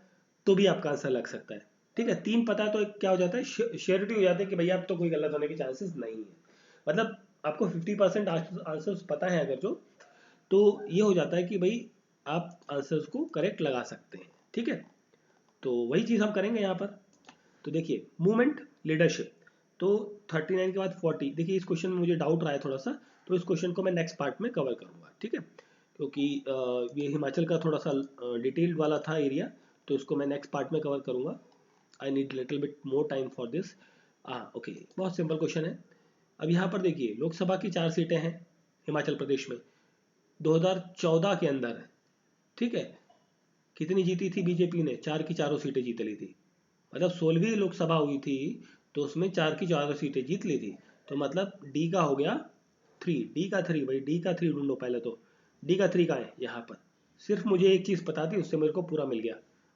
तो भी आपका आंसर लग सकता है, ठीक है, 3 पता है तो क्या हो जाता है, श्योरिटी हो जाती है कि भैया अब तो कोई गलत होने के चांसेस नहीं है, मतलब आपको 50% आंसर्स पता है अगर जो, तो ये हो जाता है कि भाई आप आंसर्स को करेक्ट लगा सकते हैं, ठीक है। तो वही चीज़ हम करेंगे यहाँ पर। तो देखिए मूवमेंट लीडरशिप, तो 39 के बाद 40, देखिए इस क्वेश्चन में मुझे डाउट रहा है थोड़ा सा, तो इस क्वेश्चन को मैं नेक्स्ट पार्ट में कवर करूँगा, ठीक है, क्योंकि ये हिमाचल का थोड़ा सा डिटेल्ड वाला था एरिया, तो इसको मैं नेक्स्ट पार्ट में कवर करूँगा। I need little bit more time for this. Okay, बहुत सिंपल क्वेश्चन है। अब यहाँ पर देखिए लोकसभा की 4 सीटें हैं हिमाचल प्रदेश में 2014 के अंदर, ठीक है, कितनी जीती थी बीजेपी ने, 4 की 4 सीटें जीत ली थी, मतलब 16वीं लोकसभा हुई थी तो उसमें 4 की 4 सीटें जीत ली थी, तो मतलब डी का हो गया 3, डी का 3 भाई, डी का 3 ढूंढो पहले, तो डी का 3 का है यहाँ पर, सिर्फ मुझे एक चीज़ पता थी उससे मेरे को पूरा मिल गया,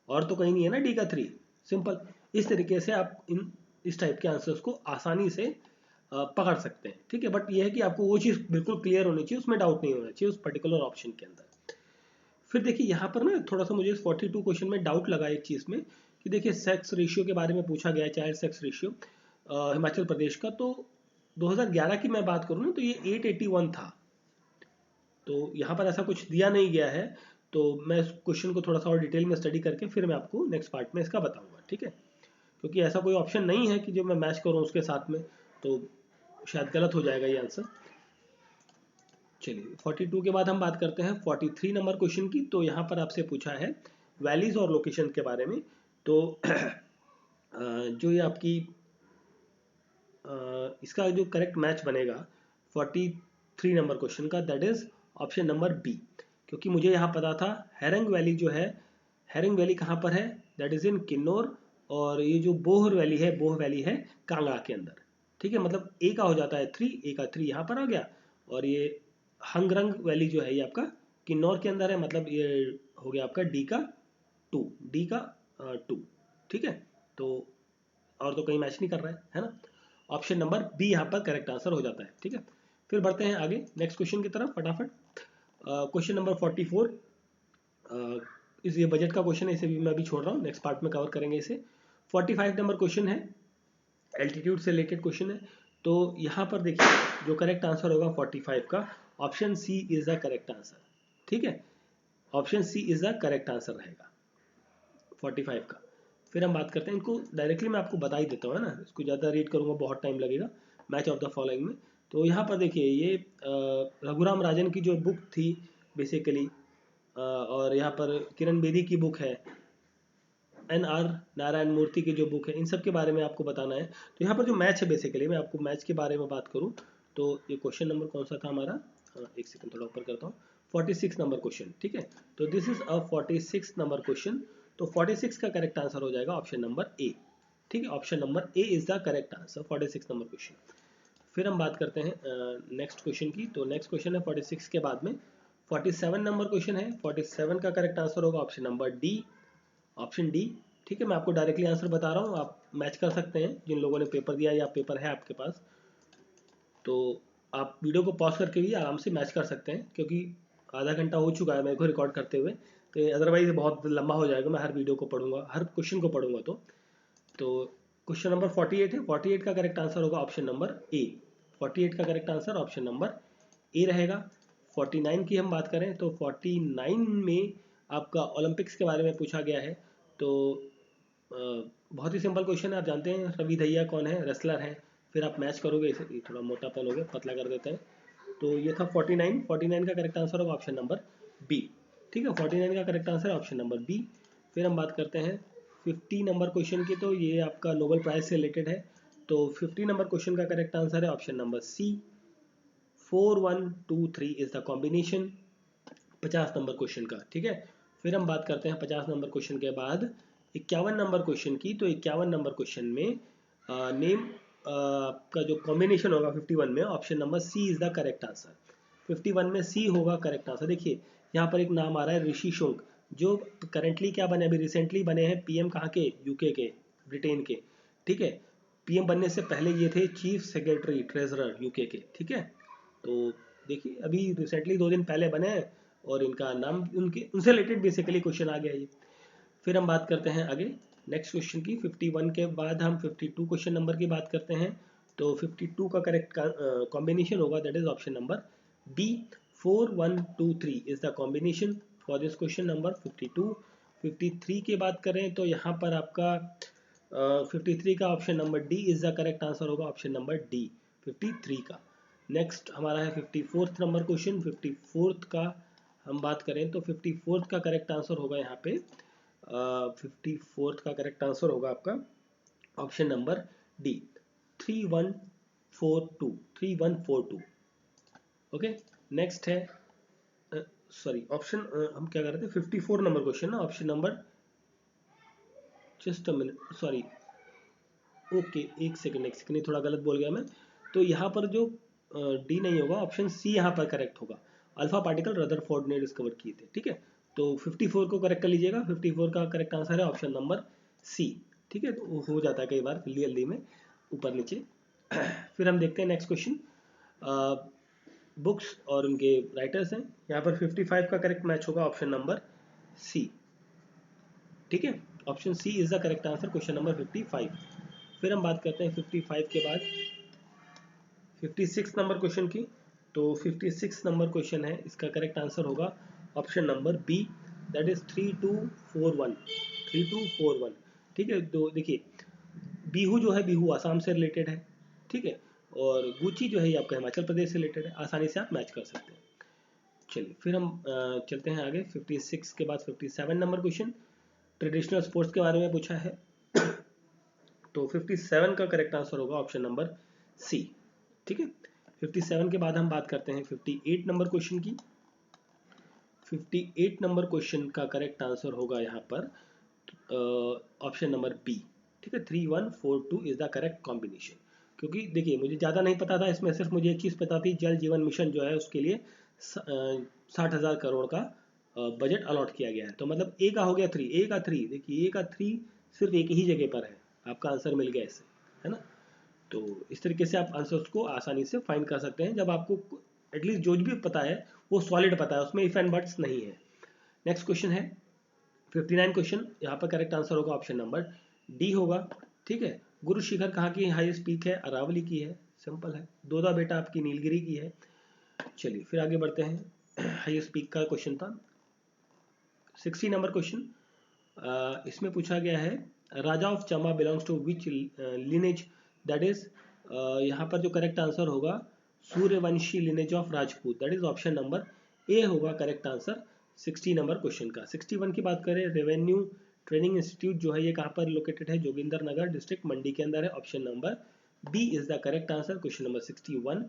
और तो कहीं नहीं है ना डी का 3, सिंपल। इस तरीके से आप इस टाइप के आंसर्स को आसानी से पकड़ सकते हैं, ठीक है। बट ये है कि आपको वो चीज़ बिल्कुल क्लियर होनी चाहिए, उसमें डाउट नहीं होना चाहिए उस पर्टिकुलर ऑप्शन के अंदर। फिर देखिए यहाँ पर ना थोड़ा सा मुझे इस 42 क्वेश्चन में डाउट लगा एक चीज़ में कि देखिए सेक्स रेशियो के बारे में पूछा गया है, child sex ratio Himachal Pradesh का। तो 2011 की मैं बात करूँ ना तो ये 881 था। तो यहाँ पर ऐसा कुछ दिया नहीं गया है, तो मैं इस क्वेश्चन को थोड़ा सा और डिटेल में स्टडी करके फिर मैं आपको नेक्स्ट पार्ट में इसका बताऊंगा, ठीक है। क्योंकि ऐसा कोई ऑप्शन नहीं है कि जो मैं मैच करूँ उसके साथ में, तो शायद गलत हो जाएगा ये आंसर। चलिए 42 के बाद हम बात करते हैं 43 नंबर क्वेश्चन की। तो यहाँ पर आपसे पूछा है वैलीज और लोकेशन के बारे में। तो जो ये आपकी इसका जो करेक्ट मैच बनेगा 43 नंबर क्वेश्चन का, that is option number B. क्योंकि मुझे यहाँ पता था हेरंग वैली जो है, हेरंग वैली कहाँ पर है, दैट इज इन किन्नौर। और ये जो बोहर वैली है, बोह वैली है कांगड़ा के अंदर, ठीक है। मतलब ए का हो जाता है 3, ए का 3 यहाँ पर आ गया। और ये हंगरंग वैली जो है ये आपका किन्नौर के अंदर है, मतलब ये हो गया आपका डी का 2, डी का 2, ठीक है। तो और तो कहीं मैच नहीं कर रहा है ना। ऑप्शन नंबर बी यहाँ पर करेक्ट आंसर हो जाता है, ठीक है। फिर बढ़ते हैं आगे नेक्स्ट क्वेश्चन की तरफ फटाफट। क्वेश्चन नंबर 44, इस ये बजट का क्वेश्चन है, इसे भी मैं अभी छोड़ रहा हूँ, नेक्स्ट पार्ट में कवर करेंगे इसे। 45 नंबर क्वेश्चन है, एल्टीट्यूड से रिलेटेड क्वेश्चन है। तो यहाँ पर देखिए जो करेक्ट आंसर होगा 45 का, option C is the correct answer, ठीक है। Option C is the correct answer रहेगा 45 का। फिर हम बात करते हैं, इनको डायरेक्टली मैं आपको बता ही देता हूँ, है ना, इसको ज़्यादा रीड करूँगा बहुत टाइम लगेगा। मैच ऑफ द फॉलोइंग में तो यहाँ पर देखिए ये रघुराम राजन की जो बुक थी बेसिकली, और यहाँ पर किरण बेदी की बुक है, NR नारायण मूर्ति की जो बुक है, इन सब के बारे में आपको बताना है। तो यहाँ पर जो मैच है बेसिकली, मैं आपको मैच के बारे में बात करूँ तो ये क्वेश्चन नंबर कौन सा था हमारा, एक सेकंड थोड़ा ऊपर करता हूँ, 46 नंबर क्वेश्चन, ठीक है। तो this is a 46 number question. तो 46 का करेक्ट आंसर हो जाएगा ऑप्शन नंबर ए, ठीक है। Option number A is the correct answer 46 number question. फिर हम बात करते हैं नेक्स्ट क्वेश्चन की। तो नेक्स्ट क्वेश्चन है 46 के बाद में 47 नंबर क्वेश्चन है। 47 का करेक्ट आंसर होगा option number D, option D, ठीक है। मैं आपको डायरेक्टली आंसर बता रहा हूँ, आप मैच कर सकते हैं जिन लोगों ने पेपर दिया या पेपर है आपके पास। तो आप वीडियो को पॉज करके भी आराम से मैच कर सकते हैं, क्योंकि आधा घंटा हो चुका है मेरे को रिकॉर्ड करते हुए, तो अदरवाइज बहुत लंबा हो जाएगा, मैं हर वीडियो को पढ़ूंगा, हर क्वेश्चन को पढ़ूंगा। तो क्वेश्चन नंबर 48 है, 48 का करेक्ट आंसर होगा ऑप्शन नंबर ए। 48 का करेक्ट आंसर ऑप्शन नंबर ए रहेगा। 49 की हम बात करें तो 49 में आपका ओलंपिक्स के बारे में पूछा गया है। तो बहुत ही सिंपल क्वेश्चन है, आप जानते हैं रवि दहिया कौन है, रेसलर है। फिर आप मैच करोगे इसे, ये थोड़ा मोटा पेन हो गया, पतला कर देते हैं। तो ये था 49, 49 का करेक्ट आंसर होगा ऑप्शन नंबर बी, ठीक है। 49 का correct answer option number B. फिर हम बात करते हैं 50 नंबर क्वेश्चन की। तो ये आपका नोबेल प्राइज से रिलेटेड है। तो 50 नंबर क्वेश्चन का करेक्ट आंसर है option number C, 4123 is the combination 50 number question का, ठीक है। फिर हम बात करते हैं 50 नंबर क्वेश्चन के बाद 51 नंबर क्वेश्चन की। तो 51 नंबर क्वेश्चन में नेम का जो कॉम्बिनेशन होगा 51 में, option number C is the correct answer. 51 में सी होगा करेक्ट आंसर। देखिए यहाँ पर एक नाम आ रहा है ऋषि शुंक, जो करंटली क्या बने, अभी रिसेंटली बने हैं पीएम, कहाँ के, यूके के, ब्रिटेन के, ठीक है। पीएम बनने से पहले ये थे चीफ सेक्रेटरी ट्रेजरर यूके के, ठीक है। तो देखिए अभी रिसेंटली 2 दिन पहले बने हैं, और इनका नाम उनके उनसे रिलेटेड बेसिकली क्वेश्चन आ गया ये। फिर हम बात करते हैं आगे नेक्स्ट क्वेश्चन की। 51 के बाद हम 52 क्वेश्चन नंबर की बात करते हैं। तो 52 का करेक्ट कॉम्बिनेशन होगा, that is option number B, 4123 is the combination for this question number 52। 53 की बात करें तो यहाँ पर आपका 53 का option number D is the correct answer होगा, ऑप्शन नंबर डी 53 का। नेक्स्ट हमारा है 54th नंबर क्वेश्चन। 54th का हम बात करें तो 54th का करेक्ट आंसर होगा यहाँ पे 54th का करेक्ट आंसर होगा आपका option number D, 3142, 3142, okay. Next है सॉरी ऑप्शन हम क्या कर रहे थे, 54 नंबर क्वेश्चन ना, option number, just a minute sorry, okay एक सेकंड थोड़ा गलत बोल गया मैं। तो यहाँ पर जो डी नहीं होगा, ऑप्शन सी यहाँ पर करेक्ट होगा। अल्फा पार्टिकल रदरफोर्ड ने डिस्कवर किए थे, ठीक है। तो 54 को करेक्ट कर लीजिएगा, 54 का करेक्ट आंसर है ऑप्शन नंबर सी, ठीक है। तो हो जाता है कई बार जल्दी जल्दी में ऊपर नीचे। फिर हम देखते हैं नेक्स्ट क्वेश्चन। बुक्स और उनके राइटर्स हैं। यहाँ पर 55 का करेक्ट मैच होगा ऑप्शन नंबर सी। ठीक है, option C is the correct answer, question number 55। फिर हम बात करते हैं 55 के बाद 56 नंबर क्वेश्चन की। तो 56 नंबर क्वेश्चन है, इसका करेक्ट आंसर होगा option number B, that is 3241। 3241। ठीक है, तो देखिए बिहू जो है, बिहू आसाम से रिलेटेड है। ठीक है, और गुची जो है ये आपका हिमाचल प्रदेश से रिलेटेड है, आसानी से आप मैच कर सकते हैं। चलिए फिर हम चलते हैं आगे। 56 के बाद 57 नंबर क्वेश्चन ट्रेडिशनल स्पोर्ट्स के बारे में पूछा है। तो 57 का करेक्ट आंसर होगा ऑप्शन नंबर सी। ठीक है, 57 के बाद हम बात करते हैं 58 नंबर क्वेश्चन की। 58 नंबर क्वेश्चन का करेक्ट आंसर होगा यहाँ पर ऑप्शन नंबर बी। ठीक है, 3142 इज द करेक्ट कॉम्बिनेशन। क्योंकि देखिए मुझे ज़्यादा नहीं पता था इसमें, सिर्फ मुझे एक चीज़ पता थी, जल जीवन मिशन जो है उसके लिए 60,000 करोड़ का बजट अलॉट किया गया है। तो मतलब ए का हो गया 3, ए का 3, देखिए ए का 3 सिर्फ एक ही जगह पर है, आपका आंसर मिल गया इससे, है ना। तो इस तरीके से आप आंसर्स को आसानी से फाइंड कर सकते हैं, जब आपको एटलीस्ट जो भी पता है वो सॉलिड पता है, उसमें इफ एंड बट्स नहीं है। नेक्स्ट क्वेश्चन है 59 क्वेश्चन। यहाँ पर करेक्ट आंसर होगा ऑप्शन नंबर डी होगा। ठीक है, गुरु शिखर कहाँ की हाईएस्ट पीक है? अरावली की है, सिंपल है। दोदा बेटा आपकी नीलगिरी की है। चलिए फिर आगे बढ़ते हैं। हाईएस्ट पीक का क्वेश्चन था 60 नंबर क्वेश्चन। इसमें पूछा गया है Raja of Chamba belongs to which lineage, that is यहाँ पर जो करेक्ट आंसर होगा Suryavanshi lineage of Rajput, that is option number A होगा करेक्ट आंसर 60 नंबर क्वेश्चन का। 61 की बात करें, रेवेन्यू ट्रेनिंग इंस्टीट्यूट जो है ये कहाँ पर लोकेटेड है? जोगिंदर नगर डिस्ट्रिक्ट मंडी के अंदर है, option number B is the correct answer, question number 61।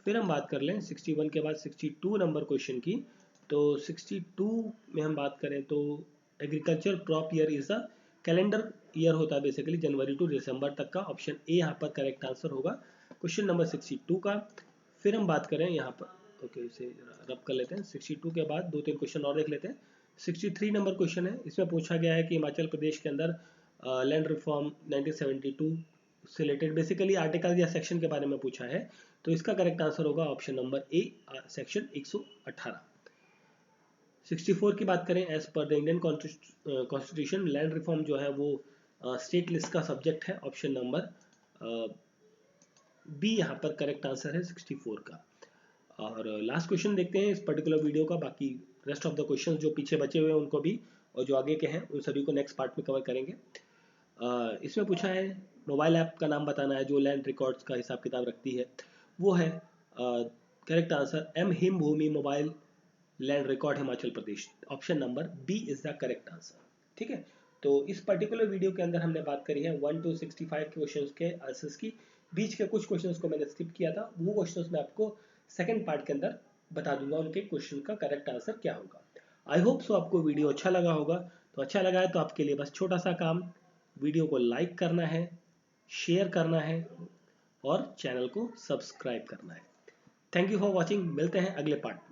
फिर हम बात कर लें 61 के बाद 62 नंबर क्वेश्चन की। तो 62 में हम बात करें तो agriculture crop year is the calendar year होता है बेसिकली, जनवरी टू दिसंबर तक का, ऑप्शन ए यहाँ पर करेक्ट आंसर होगा क्वेश्चन नंबर 62 का। फिर हम बात करें यहाँ पर, ओके इसे रब कर लेते हैं। 62 के बाद 2-3 क्वेश्चन और देख लेते हैं। 63 नंबर क्वेश्चन है, इसमें पूछा गया है कि हिमाचल प्रदेश के अंदर लैंड रिफॉर्म 1972 से रिलेटेड बेसिकली आर्टिकल या सेक्शन के बारे में पूछा है। तो इसका करेक्ट आंसर होगा ऑप्शन नंबर ए, सेक्शन 118। 64 की बात करें, as per the Indian constitution land reform जो है वो स्टेट लिस्ट का सब्जेक्ट है, ऑप्शन नंबर बी यहाँ पर करेक्ट आंसर है 64 का। और लास्ट क्वेश्चन देखते हैं इस पर्टिकुलर वीडियो का, बाकी रेस्ट ऑफ द क्वेश्चंस जो पीछे बचे हुए हैं उनको भी, और जो आगे के हैं उन सभी को नेक्स्ट पार्ट में कवर करेंगे। इसमें पूछा है मोबाइल ऐप का नाम बताना है जो लैंड रिकॉर्ड्स का हिसाब किताब रखती है, वो है correct answer M Him Bhoomi mobile land record Himachal Pradesh, option number B is the correct answer. ठीक है, तो इस पर्टिकुलर वीडियो के अंदर हमने बात करी है 1 to 65 क्वेश्चंस के आंसर्स की। बीच के कुछ क्वेश्चंस को मैंने स्किप किया था, वो क्वेश्चंस मैं आपको सेकंड पार्ट के अंदर बता दूंगा उनके क्वेश्चन का करेक्ट आंसर क्या होगा। आई होप सो आपको वीडियो अच्छा लगा होगा। तो अच्छा लगा है तो आपके लिए बस छोटा सा काम, वीडियो को लाइक करना है, शेयर करना है और चैनल को सब्सक्राइब करना है। थैंक यू फॉर वॉचिंग, मिलते हैं अगले पार्ट में।